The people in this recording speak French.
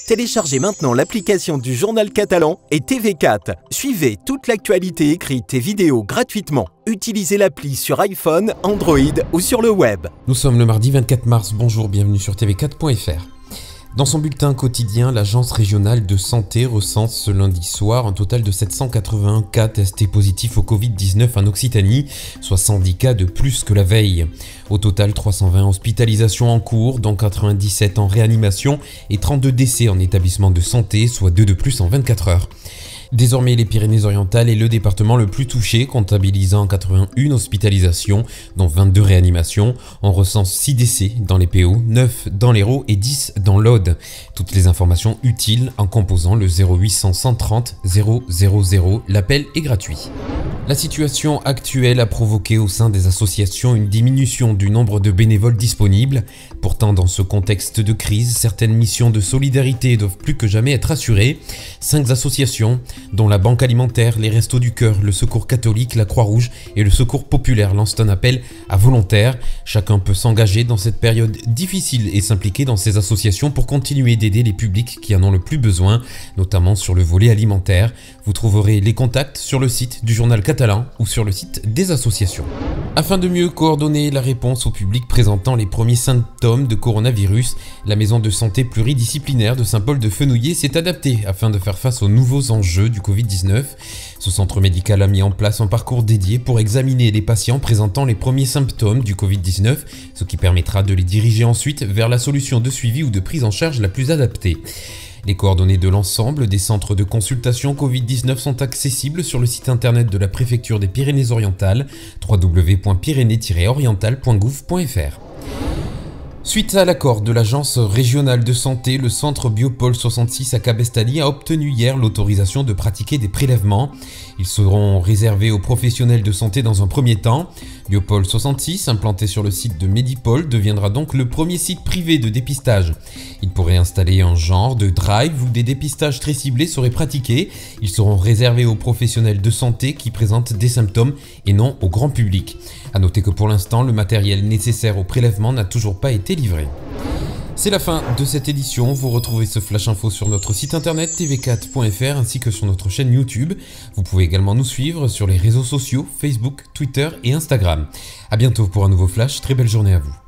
Téléchargez maintenant l'application du Journal Catalan et TV4. Suivez toute l'actualité écrite et vidéo gratuitement. Utilisez l'appli sur iPhone, Android ou sur le web. Nous sommes le mardi 24 mars, bonjour, bienvenue sur tv4.fr. Dans son bulletin quotidien, l'Agence régionale de santé recense ce lundi soir un total de 781 cas testés positifs au Covid-19 en Occitanie, soit 110 cas de plus que la veille. Au total, 320 hospitalisations en cours, dont 97 en réanimation et 32 décès en établissement de santé, soit 2 de plus en 24 heures. Désormais, les Pyrénées-Orientales est le département le plus touché, comptabilisant 81 hospitalisations, dont 22 réanimations. On recense 6 décès dans les PO, 9 dans l'Hérault et 10 dans l'Aude. Toutes les informations utiles en composant le 0800 130 000. L'appel est gratuit. La situation actuelle a provoqué au sein des associations une diminution du nombre de bénévoles disponibles. Pourtant, dans ce contexte de crise, certaines missions de solidarité doivent plus que jamais être assurées. 5 associations, dont la Banque Alimentaire, les Restos du Cœur, le Secours catholique, la Croix-Rouge et le Secours populaire lancent un appel à volontaires. Chacun peut s'engager dans cette période difficile et s'impliquer dans ces associations pour continuer d'aider les publics qui en ont le plus besoin, notamment sur le volet alimentaire. Vous trouverez les contacts sur le site du Journal Catalan ou sur le site des associations. Afin de mieux coordonner la réponse au public présentant les premiers symptômes de coronavirus, la maison de santé pluridisciplinaire de Saint-Paul-de-Fenouillet s'est adaptée afin de faire face aux nouveaux enjeux du Covid-19. Ce centre médical a mis en place un parcours dédié pour examiner les patients présentant les premiers symptômes du Covid-19, ce qui permettra de les diriger ensuite vers la solution de suivi ou de prise en charge la plus adaptée. Les coordonnées de l'ensemble des centres de consultation Covid-19 sont accessibles sur le site internet de la préfecture des Pyrénées-Orientales, www.pyrénées-orientales.gouv.fr. Suite à l'accord de l'Agence régionale de santé, le centre Biopôle 66 à Cabestany a obtenu hier l'autorisation de pratiquer des prélèvements. Ils seront réservés aux professionnels de santé dans un premier temps. Biopôle 66, implanté sur le site de Medipôle, deviendra donc le premier site privé de dépistage. Il pourrait installer un genre de drive où des dépistages très ciblés seraient pratiqués. Ils seront réservés aux professionnels de santé qui présentent des symptômes et non au grand public. A noter que pour l'instant, le matériel nécessaire au prélèvement n'a toujours pas été livré. C'est la fin de cette édition. Vous retrouvez ce flash info sur notre site internet tv4.fr ainsi que sur notre chaîne YouTube. Vous pouvez également nous suivre sur les réseaux sociaux Facebook, Twitter et Instagram. A bientôt pour un nouveau flash. Très belle journée à vous.